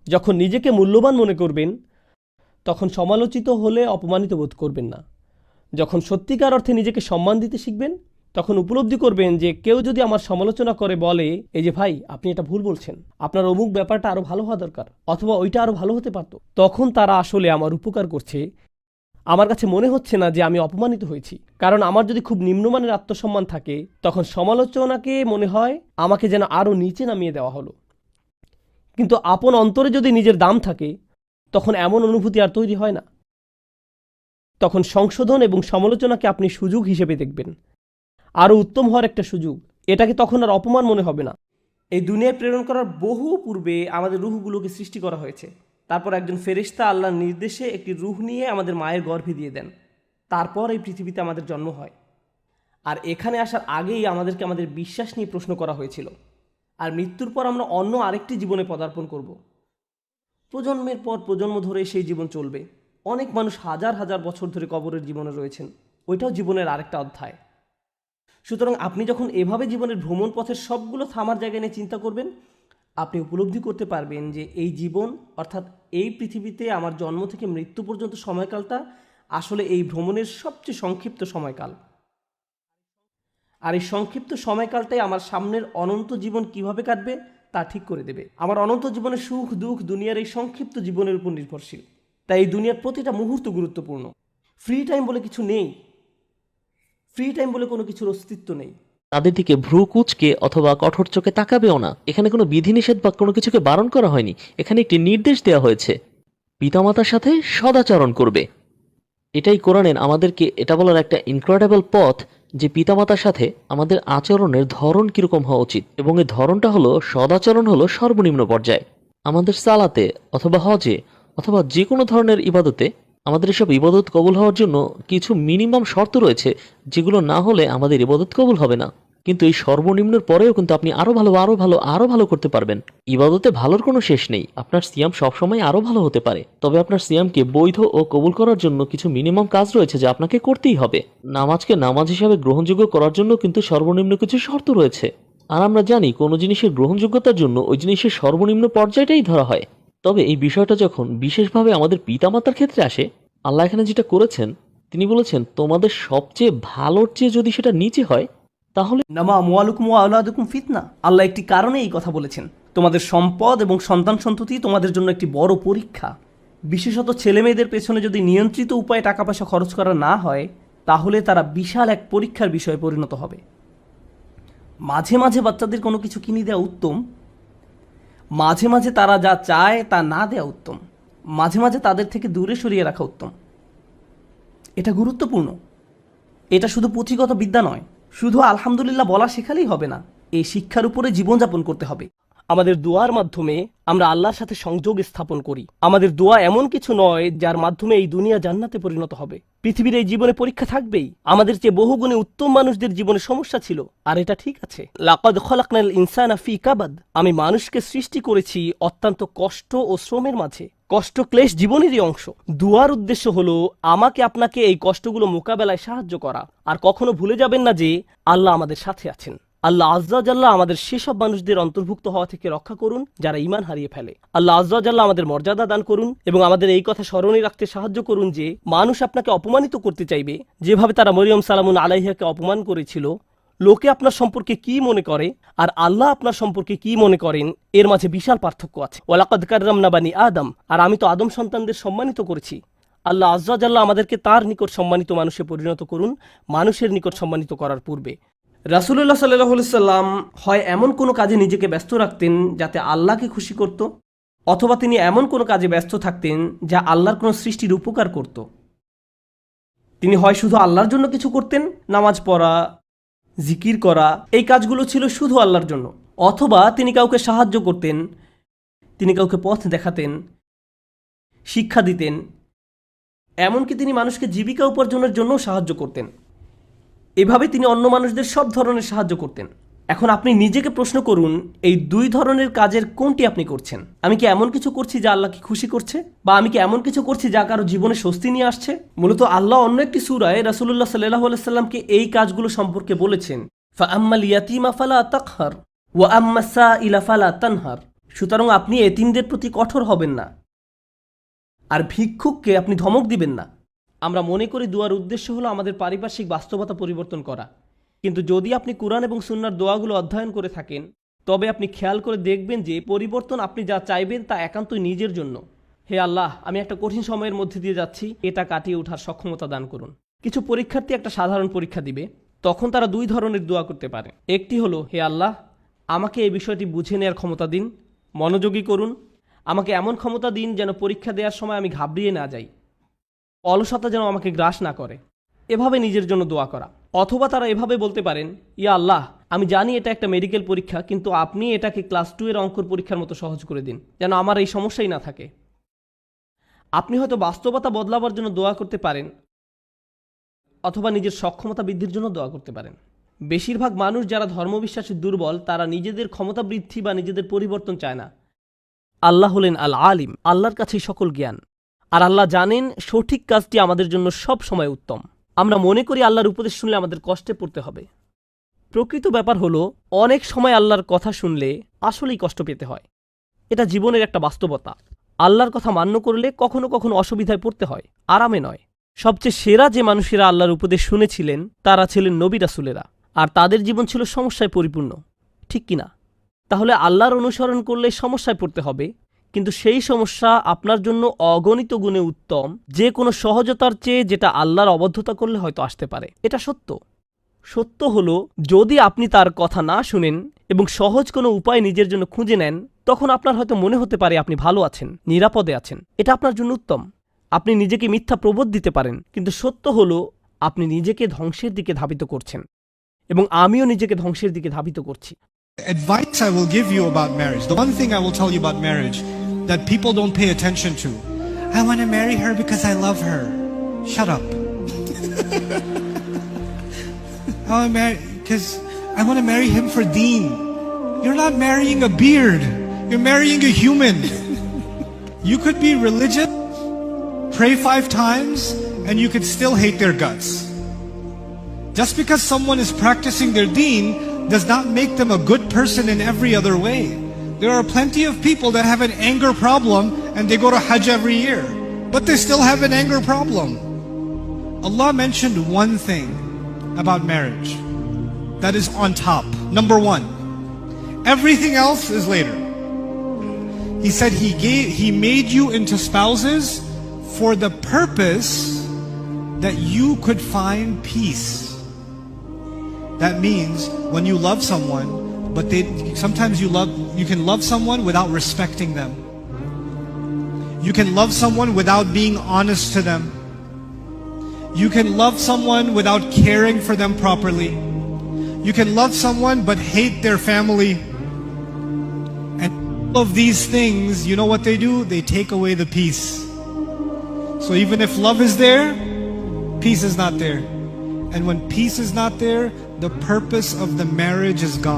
যখন নিজেকে মূল্যবান মনে করবেন তখন সমালোচিত হলে অপমানিত বোধ করবেন না। যখন সত্যিকার অর্থে নিজেকে সম্মান দিতে শিখবেন তখন উপলব্ধি করবেন যে কেউ যদি আমার সমালোচনা করে বলে, এই যে ভাই আপনি এটা ভুল বলছেন, আপনার অমুক ব্যাপারটা আরো ভালো হওয়া দরকার, অথবা ওইটা আরো ভালো হতে পারত, তখন তারা আসলে আমার উপকার করছে। আমার কাছে মনে হচ্ছে না যে আমি অপমানিত হয়েছি। কারণ আমার যদি খুব নিম্নমানের আত্মসম্মান থাকে তখন সমালোচনাকে মনে হয় আমাকে যেন আরো নিচে নামিয়ে দেওয়া হলো। কিন্তু আপন অন্তরে যদি নিজের দাম থাকে তখন এমন অনুভূতি আর তৈরি হয় না। তখন সংশোধন এবং সমালোচনাকে আপনি সুযোগ হিসেবে দেখবেন, আরও উত্তম হওয়ার একটা সুযোগ। এটাকে তখন আর অপমান মনে হবে না। এই দুনিয়ায় প্রেরণ করার বহু পূর্বে আমাদের রুহগুলোকে সৃষ্টি করা হয়েছে। তারপর একজন ফেরেশতা আল্লাহর নির্দেশে একটি রুহ নিয়ে আমাদের মায়ের গর্ভে দিয়ে দেন। তারপর এই পৃথিবীতে আমাদের জন্ম হয়। আর এখানে আসার আগেই আমাদেরকে আমাদের বিশ্বাস নিয়ে প্রশ্ন করা হয়েছিল। আর মৃত্যুর পর আমরা অন্য আরেকটি জীবনে পদার্পণ করব। প্রজন্মের পর প্রজন্ম ধরে সেই জীবন চলবে। অনেক মানুষ হাজার হাজার বছর ধরে কবরের জীবনে রয়েছেন, ওইটাও জীবনের আরেকটা অধ্যায়। সুতরাং আপনি যখন এভাবে জীবনের ভ্রমণ পথের সবগুলো থামার জায়গায় নিয়ে চিন্তা করবেন, আপনি উপলব্ধি করতে পারবেন যে এই জীবন অর্থাৎ এই পৃথিবীতে আমার জন্ম থেকে মৃত্যু পর্যন্ত সময়কালটা আসলে এই ভ্রমণের সবচেয়ে সংক্ষিপ্ত সময়কাল। আর এই সংক্ষিপ্ত সময়কালটাই আমার সামনের অনন্ত জীবন কিভাবে কাটবে তা ঠিক করে দেবে। আমার অনন্ত জীবনের সুখ দুঃখ দুনিয়ার এই সংক্ষিপ্ত জীবনের উপর নির্ভরশীল। তাই এই দুনিয়ার প্রতিটা মুহূর্ত গুরুত্বপূর্ণ। ফ্রি টাইম বলে কিছু নেই, ফ্রি টাইম বলে কোনো কিছুর অস্তিত্ব নেই। তাদের দিকে ভ্রু কুঁচকে অথবা কঠোর চোখে তাকাবেও না। এখানে কোনো বিধিনিষেধ বা কোনো কিছুকে বারণ করা হয়নি। এখানে একটি নির্দেশ দেওয়া হয়েছে, পিতামাতার সাথে সদাচরণ করবে। এটাই কোরআনের আমাদেরকে এটা বলার একটা ইনক্রেডিবল পথ যে পিতামাতার সাথে আমাদের আচরণের ধরন কিরকম হওয়া উচিত, এবং এই ধরনটা হলো সদাচরণ হলো সর্বনিম্ন পর্যায়ে। আমাদের সালাতে অথবা হজে অথবা যে কোনো ধরনের ইবাদতে আমাদের এসব ইবাদত কবুল হওয়ার জন্য কিছু মিনিমাম শর্ত রয়েছে, যেগুলো না হলে আমাদের ইবাদত কবুল হবে না। কিন্তু এই সর্বনিম্নের পরেও কিন্তু আপনি আরো ভালো করতে পারবেন। ইবাদতে ভালোর কোনো শেষ নেই। আপনার সিয়াম সবসময় আরো ভালো হতে পারে, তবে আপনার সিয়ামকে বৈধ ও কবুল করার জন্য কিছু মিনিমাম কাজ রয়েছে যা আপনাকে করতেই হবে। নামাজকে নামাজ হিসাবে গ্রহণযোগ্য করার জন্য কিন্তু সর্বনিম্ন কিছু শর্ত রয়েছে। আর আমরা জানি কোনো জিনিসের গ্রহণযোগ্যতার জন্য ওই জিনিসের সর্বনিম্ন পর্যায়টাই ধরা হয়। তবে এই বিষয়টা যখন বিশেষভাবে আমাদের পিতামাতার ক্ষেত্রে আসে, আল্লাহ এখানে যেটা করেছেন, তিনি বলেছেন তোমাদের সবচেয়ে ভালোর চেয়ে যদি সেটা নিচে হয় তাহলে নামা আমওয়ালুকুম ওয়া আওলাদুকুম ফিতনা। আল্লাহ একটি কারণে এই কথা বলেছেন। তোমাদের সম্পদ এবং সন্তান সন্ততি তোমাদের জন্য একটি বড় পরীক্ষা। বিশেষত ছেলে মেয়েদের পেছনে যদি নিয়ন্ত্রিত উপায়ে টাকা পয়সা খরচ করা না হয় তাহলে তারা বিশাল এক পরীক্ষার বিষয়ে পরিণত হবে। মাঝে মাঝে বাচ্চাদের কোনো কিছু কিনে দেওয়া উত্তম, মাঝে মাঝে তারা যা চায় তা না দেওয়া উত্তম, মাঝে মাঝে তাদের থেকে দূরে সরিয়ে রাখা উত্তম। এটা গুরুত্বপূর্ণ। এটা শুধু পুঁথিগত বিদ্যা নয়, শুধু আলহামদুলিল্লাহ বলা শেখালেই হবে না, এই শিক্ষার উপরে জীবনযাপন করতে হবে। আমাদের দোয়ার মাধ্যমে আমরা আল্লাহর সাথে সংযোগ স্থাপন করি। আমাদের দোয়া এমন কিছু নয় যার মাধ্যমে এই দুনিয়া জান্নাতে পরিণত হবে। পৃথিবীর এই জীবনে পরীক্ষা থাকবেই। আমাদের চেয়ে বহুগুণে উত্তম মানুষদের জীবনে সমস্যা ছিল, আর এটা ঠিক আছে। লাকাদ খলাকনাল ইনসানা ফি কাবাদ। আমি মানুষকে সৃষ্টি করেছি অত্যন্ত কষ্ট ও শ্রমের মাঝে। কষ্ট ক্লেশ জীবনেরই অংশ। দুয়ার উদ্দেশ্য হলো আমাকে আপনাকে এই কষ্টগুলো মোকাবেলায় সাহায্য করা। আর কখনো ভুলে যাবেন না যে আল্লাহ আমাদের সাথে আছেন। আল্লাহ আজ্জা জাল্লাহ আমাদের সেসব মানুষদের অন্তর্ভুক্ত হওয়া থেকে রক্ষা করুন যারা ঈমান হারিয়ে ফেলে। আল্লাহ আজ্জা জাল্লাহ আমাদের মর্যাদা দান করুন এবং আমাদের এই কথা স্মরণে রাখতে সাহায্য করুন যে মানুষ আপনাকে অপমানিত করতে চাইবে যেভাবে তারা মরিয়ম সালামুন আলাইহাকে অপমান করেছিল। লোকে আপনার সম্পর্কে কি মনে করে আর আল্লাহ আপনার সম্পর্কে কি মনে করেন, এর মাঝে বিশাল পার্থক্য আছে। ওয়ালাকাদ কাররামনা বানি আদম। আর আমি তো আদম সন্তানদের সম্মানিত করেছি। আল্লাহ আজ্জা জাল্লাহ আমাদেরকে তার নিকট সম্মানিত মানুষে পরিণত করুন, মানুষের নিকট সম্মানিত করার পূর্বে। রাসূলুল্লাহ সাল্লাল্লাহু আলাইহি সাল্লাম হয় এমন কোনো কাজে নিজেকে ব্যস্ত রাখতেন যাতে আল্লাহকে খুশি করত, অথবা তিনি এমন কোনো কাজে ব্যস্ত থাকতেন যা আল্লাহর কোনো সৃষ্টির উপকার করত। তিনি হয় শুধু আল্লাহর জন্য কিছু করতেন, নামাজ পড়া, জিকির করা, এই কাজগুলো ছিল শুধু আল্লাহর জন্য, অথবা তিনি কাউকে সাহায্য করতেন, তিনি কাউকে পথ দেখাতেন, শিক্ষা দিতেন, এমনকি তিনি মানুষকে জীবিকা উপার্জনের জন্যও সাহায্য করতেন। এভাবে তিনি অন্য মানুষদের সব ধরনের সাহায্য করতেন। এখন আপনি নিজেকে প্রশ্ন করুন, এই দুই ধরনের কাজের কোনটি আপনি করছেন? আমি কি এমন কিছু করছি যা আল্লাহকে খুশি করছে, বা আমি কি এমন কিছু করছি যা কারো জীবনে স্বস্তি নিয়ে আসছে? মূলত আল্লাহ অন্য একটি সূরায় রাসূলুল্লাহ সাল্লাল্লাহু আলাইহি সাল্লামকে এই কাজগুলো সম্পর্কে বলেছেন, ফাআম্মাল ইয়াতীমা ফালা তাকহার ওয়া আম্মাস সাইলা ফালা তানহার। সুতরাং আপনি এতিমদের প্রতি কঠোর হবেন না, আর ভিক্ষুককে আপনি ধমক দিবেন না। আমরা মনে করি দোয়ার উদ্দেশ্য হলো আমাদের পারিপার্শ্বিক বাস্তবতা পরিবর্তন করা, কিন্তু যদি আপনি কুরআন এবং সুন্নাহর দোয়াগুলো অধ্যয়ন করে থাকেন, তবে আপনি খেয়াল করে দেখবেন যে পরিবর্তন আপনি যা চাইবেন তা একান্তই নিজের জন্য। হে আল্লাহ, আমি একটা কঠিন সময়ের মধ্যে দিয়ে যাচ্ছি, এটা কাটিয়ে ওঠার সক্ষমতা দান করুন। কিছু পরীক্ষার্থী একটা সাধারণ পরীক্ষা দিবে, তখন তারা দুই ধরনের দোয়া করতে পারে। একটি হলো, হে আল্লাহ, আমাকে এই বিষয়টি বুঝে নেওয়ার ক্ষমতা দিন, মনোযোগী করুন। আমাকে এমন ক্ষমতা দিন যেন পরীক্ষা দেওয়ার সময় আমি ঘাবড়িয়ে না যাই, অলসতা যেন আমাকে গ্রাস না করে। এভাবে নিজের জন্য দোয়া করা। অথবা তারা এভাবে বলতে পারেন, ইয়া আল্লাহ, আমি জানি এটা একটা মেডিকেল পরীক্ষা, কিন্তু আপনি এটাকে ক্লাস 2 এর অঙ্কর পরীক্ষার মতো সহজ করে দিন, যেন আমার এই সমস্যাই না থাকে। আপনি হয়তো বাস্তবতা বদলাবার জন্য দোয়া করতে পারেন, অথবা নিজের সক্ষমতা বৃদ্ধির জন্য দোয়া করতে পারেন। বেশিরভাগ মানুষ যারা ধর্মবিশ্বাসে দুর্বল, তারা নিজেদের ক্ষমতা বৃদ্ধি বা নিজেদের পরিবর্তন চায় না। আল্লাহ হলেন আল আলিম, আল্লাহর কাছেই সকল জ্ঞান, আর আল্লাহ জানেন সঠিক কাজটি আমাদের জন্য সব সময় উত্তম। আমরা মনে করি আল্লাহর উপদেশ শুনলে আমাদের কষ্টে পড়তে হবে। প্রকৃত ব্যাপার হলো, অনেক সময় আল্লাহর কথা শুনলে আসলেই কষ্ট পেতে হয়। এটা জীবনের একটা বাস্তবতা। আল্লাহর কথা মান্য করলে কখনো কখনো অসুবিধায় পড়তে হয়, আরামে নয়। সবচেয়ে সেরা যে মানুষেরা আল্লাহর উপদেশ শুনেছিলেন, তারা ছিলেন নবী রাসূলেরা, আর তাদের জীবন ছিল সমস্যায় পরিপূর্ণ, ঠিক কিনা? তাহলে আল্লাহর অনুসরণ করলে সমস্যায় পড়তে হবে, কিন্তু সেই সমস্যা আপনার জন্য অগণিত গুণে উত্তম যে কোনো সহজতার চেয়ে, যেটা আল্লাহর অবদ্ধতা করলে হয়তো আসতে পারে। এটা সত্য। সত্য হলো, যদি আপনি তার কথা না শুনেন এবং সহজ কোনো উপায় নিজের জন্য খুঁজে নেন, তখন আপনার হয়তো মনে হতে পারে আপনি ভালো আছেন, নিরাপদে আছেন, এটা আপনার জন্য উত্তম। আপনি নিজেকে মিথ্যা প্রবোধ দিতে পারেন, কিন্তু সত্য হলো আপনি নিজেকে ধ্বংসের দিকে ধাবিত করছেন, এবং আমিও নিজেকে ধ্বংসের দিকে ধাবিত করছি। Advice I will give you about marriage. The one thing I will tell you about marriage that people don't pay attention to. I want to marry her because I love her. Shut up. I want to marry him for deen. You're not marrying a beard. You're marrying a human. You could be religious, pray 5 times, and you could still hate their guts. Just because someone is practicing their deen does not make them a good person in every other way. There are plenty of people that have an anger problem and they go to Hajj every year, but they still have an anger problem. Allah mentioned one thing about marriage that is on top. Number 1. Everything else is later. He said He made you into spouses for the purpose that you could find peace. That means when you love someone, but sometimes you can love someone without respecting them. You can love someone without being honest to them. You can love someone without caring for them properly. You can love someone but hate their family. And all of these things, you know what they do? They take away the peace. So even if love is there, peace is not there. And when peace is not there, the purpose of the marriage is gone.